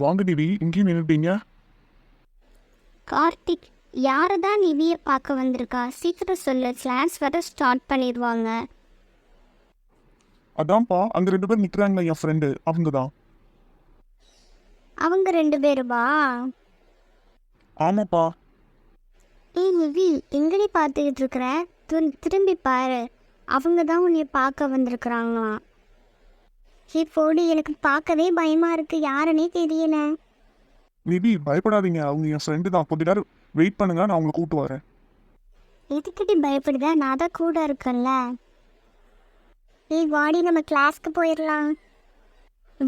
வாங்க நிவி, இங்கேயும் நின்றுட்டீங்க. கார்த்திக், யாரை தான் நிவியை பார்க்க வந்திருக்கா? சீக்கிரம் சொல்லு, கிளாஸ் வர ஸ்டார்ட் பண்ணிடுவாங்க. அதான்ப்பா, அங்க 2 பேர் நிக்கிறாங்களா என் ஃப்ரெண்டு, அவங்க தான். அவங்க 2 பேருமா? ஆமாப்பா. ஏய் நிவி, எங்கடி பார்த்துக்கிட்டு இருக்கிற? திரும்பி பாரு, அவங்க தான் உன்னை பார்க்க வந்திருக்கிறாங்களாம். போடி, எனக்கு பார்க்கவே பயமா இருக்கு, யாருன்னே தெரியல. நிவி பயப்படாதீங்க, அவங்க என் ஃப்ரெண்டு தான். கொஞ்ச நேரம் வெயிட் பண்ணுங்க, நான் அவங்களை கூப்பிட்டு வரேன். எதுக்கிட்டி பயப்படுத? நான் தான் கூட இருக்கேன்ல. ஏய் வாடி, நம்ம கிளாஸ்க்கு போயிடலாம்.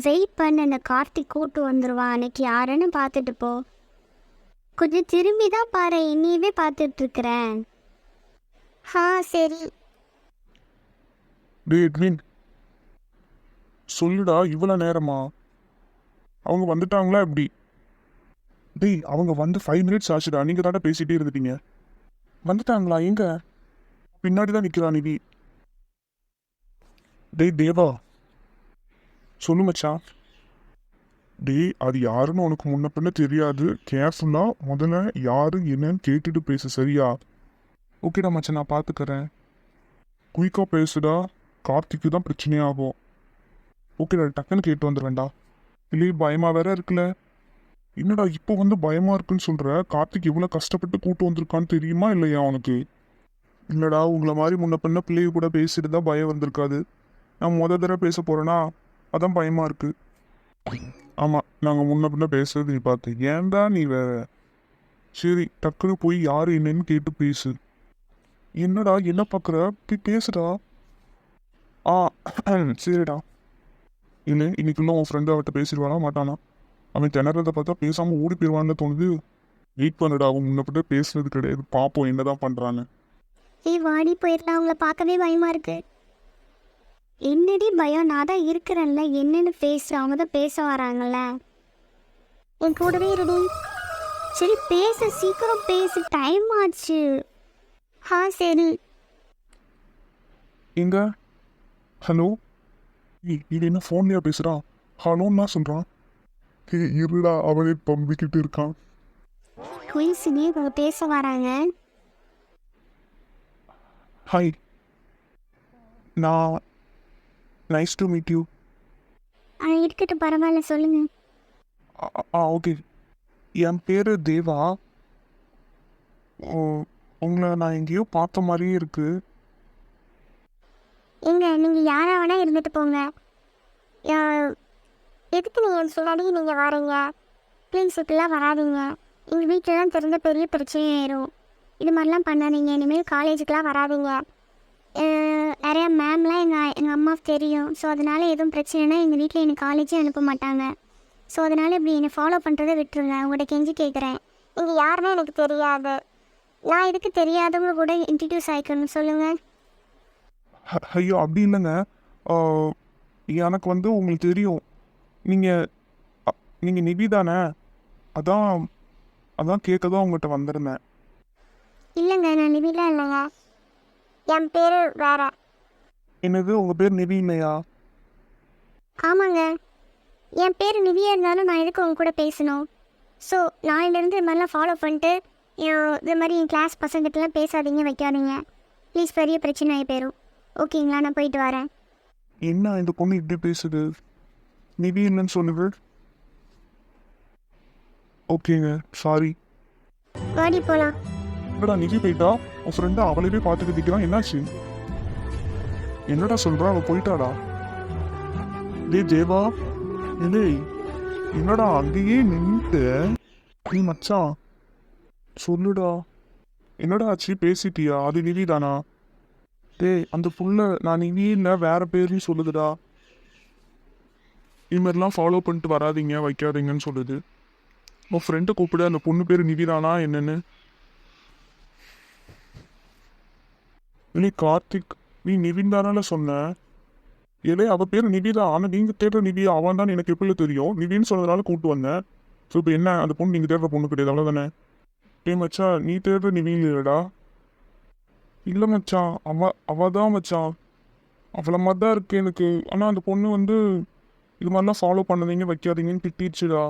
வெயிட் பண்ண, அந்த கார்த்திக் கூட்டு வந்துடுவான். அன்னைக்கு யாருன்னு பார்த்துட்டு போ. கொஞ்சம் திரும்பி தான் பாரு, என்னையவே பார்த்துட்டு இருக்கிறேன். சரி. டே எட்வின், சொல்லுடா, இவ்வளோ நேரமா? அவங்க வந்துட்டாங்களா எப்படி? டேய், அவங்க வந்து 5 மினிட்ஸ் ஆச்சுடா, நீங்க தானே பேசிட்டே இருந்துட்டீங்க. வந்துட்டாங்களா? எங்க? பின்னாடி தான் நிக்கிறா நிவி. டேய் தேவா, சொல்லு மச்சான். டேய், அது யாருன்னு உனக்கு முன்ன பின்ன தெரியாது. கேர்ஃபுல்லா முதல்ல யாரு என்னன்னு கேட்டுட்டு பேசு, சரியா? ஓகேடா மச்சான், நான் பார்த்துக்கிறேன். குயிக்கா பேசுடா, கார்த்திக்கு தான் பிரச்சனையாகும். ஓகேடா, டக்குன்னு கேட்டு வந்துடுவேன்டா. இல்லையே பயமா வேற இருக்குல்ல. என்னடா இப்போ வந்து பயமா இருக்குன்னு சொல்ற? கார்த்திக் இவ்வளோ கஷ்டப்பட்டு கூட்டு வந்திருக்கான்னு தெரியுமா இல்லையா உனக்கு? இல்லடா, உங்களை மாதிரி முன்ன பின்ன பிள்ளைய கூட பேசிட்டு தான் பயம் வந்திருக்காது. நான் தடவை பேச போறேனா, அதான் பயமா இருக்கு. ஆமா, நாங்க முன்ன பின்ன பேசுறது நீ பார்த்து. ஏன்டா நீ வேற? சரி, டக்குன்னு போய் யாரு என்னன்னு கேட்டு பேசு. என்னடா என்ன பார்க்குற? போய் பேசுடா. ஆ சரிடா. இல்லை, இன்னைக்குள்ள உன் ஃப்ரெண்டு அவட்ட பேசிடுவானா மாட்டானா? அவன் திணறதை பார்த்தா பேசாமல் ஓடி போயிடுவான்னு தோணுது. வெயிட் பண்ணுடா, அவன் முன்னப்பட்ட பேசுனது கிடையாது. பார்ப்போம் என்னதான் பண்ணுறான்னு. ஏய் வாடி, போயிடலாம். அவங்கள பார்க்கவே பயமா இருக்கு. என்னடி பயம்? நான் தான் இருக்கிறேன்ல, என்னன்னு பேசுகிறேன். அவங்க தான் பேச வராங்கல்ல. என் கூடவே இருடி. சரி பேசு, சீக்கிரம் பேசு, டைம் ஆச்சு. சரி. எங்க? ஹலோ? இது என்ன ஃபோன்லையா பேசுகிறான்? ஹலோன்னு தான் சொல்கிறான். இருடா, அவனே பம்பிக்கிட்டு இருக்கான். குயின்ஸுனே இவங்க பேச வராங்க. ஹாய், நான் நைஸ் டு மீட் யூ. இருக்கட்டும், பரவாயில்ல, சொல்லுங்க. ஓகே. என் பேர் தேவா. உங்களை நான் எங்கேயோ பார்த்த மாதிரியே இருக்கு. நீங்கள் யாராக வேணால் இருந்துட்டு போங்க. எதுக்கு நீங்கள் சொல்லாடி நீங்கள் வரீங்க? ப்ளீஸ் இப்படிலாம் வராதிங்க. எங்கள் வீட்டில் தான் தெரிஞ்ச பெரிய பிரச்சனையாயிரும். இது மாதிரிலாம் பண்ணாதீங்க. இனிமேல் காலேஜுக்கெலாம் வராதிங்க. நிறையா மேம்லாம் எங்கள் அம்மாவுக்கு தெரியும். ஸோ அதனால் எதுவும் பிரச்சனைனா எங்கள் வீட்டில் என்னை காலேஜே அனுப்ப மாட்டாங்க. ஸோ அதனால் இப்படி என்னை ஃபாலோ பண்ணுறதை விட்டுருங்க. உங்கள்கிட்ட கெஞ்சி கேட்குறேன். நீங்கள் யாருமே எனக்கு தெரியாது. நான் இதுக்கு தெரியாதவங்க கூட இன்ட்ரடியூஸ் ஆகிக்கணும், சொல்லுங்கள். ஐயோ, அப்படி இல்லைங்க. எனக்கு வந்து உங்களுக்கு தெரியும். நீங்கள் நிவி தானே? அதான் அதான் கேட்க தான் உங்கள்கிட்ட வந்திருந்தேன். இல்லைங்க, நான் நிவிலாம் இல்லைங்க. என் பேர் வேற. என்னது, உங்கள் பேர் நிவி இல்லையா? ஆமாங்க, என் பேர் நிவியா இருந்தாலும் நான் எதுக்கு உங்க கூட பேசணும்? ஸோ நாளையிலேருந்து இது மாதிரிலாம் ஃபாலோ பண்ணிட்டு இது மாதிரி என் கிளாஸ் பசங்கிட்டலாம் பேசாதீங்க, வைக்காதீங்க ப்ளீஸ். பெரிய பிரச்சனை ஆகி போயிடும். ஓகேங்களா? நான் போயிட்டு வரேன். என்ன இந்த பொண்ணு இப்படி பேசுது? நிவி இல்லைன்னு சொன்னது. ஓகேங்க, சாரி. வாடி போகலாம். என்னடா நிவி போயிட்டா? உன் ஃப்ரெண்டு அவளையே பார்த்துக்கிட்டிருக்கிறான், என்னாச்சு? என்னடா சொல்கிறா? அவள் போயிட்டாடா. தேவா, இல்லை, என்னடா அங்கேயே நின்றுட்டு? நீ மச்சான் சொல்லுடா, என்னடா ஆச்சு? பேசிட்டியா? அது நிவி தானா? அந்த புள்ள நான் நிவி இல்லை வேற பேரையும் சொல்லுதுடா. இது மாதிரிலாம் ஃபாலோ பண்ணிட்டு வராதிங்க, வைக்காதீங்கன்னு சொல்லுது. உன் ஃப்ரெண்டை கூப்பிடு, அந்த பொண்ணு பேர் நிவிதானா என்னன்னு. இல்லை கார்த்திக், நீ நிவின் தானால சொன்ன? ஏலே, அவள் பேர் நிவிதான். ஆனால் நீங்கள் தேடுற நிவி அவன் தான் எனக்கு எப்படி தெரியும்? நிவின்னு சொன்னதுனால கூப்பிட்டு வந்தேன். ஸோ இப்போ என்ன, அந்த பொண்ணு நீங்கள் தேடுற பொண்ணு கிடையாது, அவ்வளோதானே? மச்சா, நீ தேடுற நிவி இல்லைடா. இல்லை மச்சான், அவள் தான் மச்சான். அவ்வளோ மாதிரி தான் இருக்கு எனக்கு. ஆனால் அந்த பொண்ணு வந்து இது மாதிரிலாம் ஃபாலோ பண்ணாதீங்க, வைக்காதீங்கன்னு திட்டிடுச்சுடா.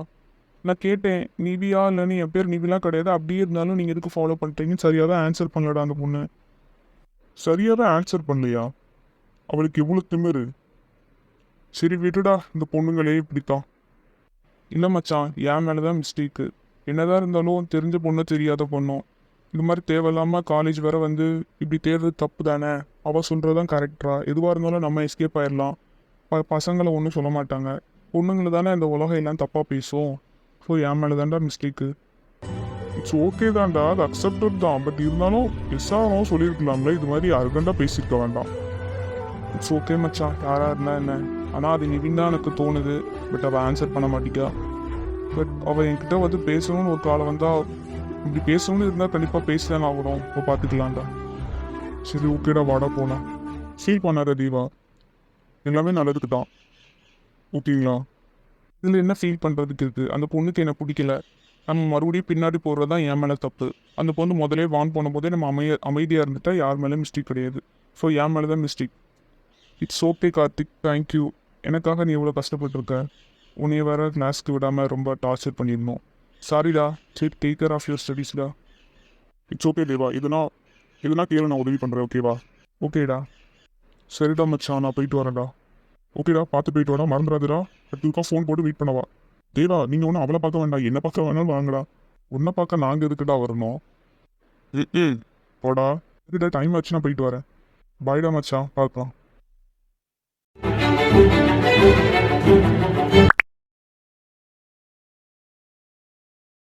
நான் கேட்டேன் நிவியா இல்லைன்னு, என் பேர் நிவிலாம் கிடையாது, அப்படியே இருந்தாலும் நீங்கள் எதுக்கு ஃபாலோ பண்ணுறீங்கன்னு சரியாக தான் ஆன்சர் பண்ணலடா அந்த பொண்ணு. சரியாக தான் ஆன்சர் பண்ணலையா? அவளுக்கு எவ்வளோ திமிரு. சரி விட்டுடா, இந்த பொண்ணுங்களே இப்படித்தான். இல்லை மச்சான், என் மேலே தான் மிஸ்டேக்கு. என்னதான் இருந்தாலும் தெரிஞ்ச பொண்ணு தெரியாத பொண்ணும் இது மாதிரி தேவையில்லாமல் காலேஜ் வேற வந்து இப்படி தேடுறது தப்பு தானே. அவள் சொல்கிறது தான் கரெக்டா? எதுவாக இருந்தாலும் நம்ம எஸ்கேப் ஆயிடலாம். பசங்களை ஒன்றும் சொல்ல மாட்டாங்க, பொண்ணுங்களை தானே இந்த உலகம் எல்லாம் தப்பாக பேசும். ஸோ என் மேலே தான்டா மிஸ்டேக்கு. இட்ஸ் ஓகே தான்டா, அது அக்செப்டட் தான். பட் இருந்தாலும் எஸ்ஸாகவும் சொல்லியிருக்கலாம்ல, இது மாதிரி அர்ஜென்ட்டாக பேசியிருக்க வேண்டாம். இட்ஸ் ஓகே மச்சான், யாராக இருந்தால் என்ன. ஆனால் அது நிவின் தான் எனக்கு தோணுது. பட் அவள் ஆன்சர் பண்ண மாட்டிக்கா. பட் அவள் என்கிட்ட வந்து பேசணும்னு ஒரு காலம் வந்தால், இப்படி பேசணும்னு இருந்தால் கண்டிப்பாக பேசிதான் ஆகணும். இப்போ பார்த்துக்கலாம்டா. சரி ஓகேடா, வாடா போகலாம். ஃபீல் பண்ணாத தீவா, எல்லாமே நல்லதுக்கு தான். ஓகேங்களா? இதில் என்ன ஃபீல் பண்ணுறதுக்கு இருக்குது? அந்த பொண்ணுக்கு என்ன பிடிக்கல, நம்ம மறுபடியும் பின்னாடி போடுறது தான் என் மேலே தப்பு. அந்த பொண்ணு முதலே வான் பண்ணும்போதே நம்ம அமைதியாக இருந்துட்டா யார் மேலே மிஸ்டேக் கிடையாது. ஸோ என் மேலே தான் mistake. It's okay Karthik, thank you. எனக்காக நீ எவ்வளோ கஷ்டப்பட்டுருக்க. உன்னைய வேற கிளாஸ்க்கு விடாமல் ரொம்ப டார்ச்சர் பண்ணியிருந்தோம். சாரிடா. சரி, டேக் கேர் ஆஃப் யுவர் ஸ்டடீஸ்டா. இட்ஸ் ஓகே தேவா, இதுனா கேளு, நான் உதவி பண்ணுறேன். ஓகேவா? ஓகேடா. சரிடா மச்சான், நான் போயிட்டு வரேன்டா. ஓகேடா, பார்த்து போயிட்டு வரா, மறந்துடாதுடா. அடுத்துக்கா ஃபோன் போட்டு வெயிட் பண்ணவா. தேவா, நீங்கள் ஒன்றும் அவளை பார்க்க வேண்டாம், என்ன பார்க்க வேணாலும் வாங்கடா. உன்னை பார்க்க நாங்கள் எதுக்குடா வரணும்? போடா. சரிடா, டைம் ஆச்சுன்னா போயிட்டு வரேன். பாய்டா மச்சான், பார்க்கலாம்.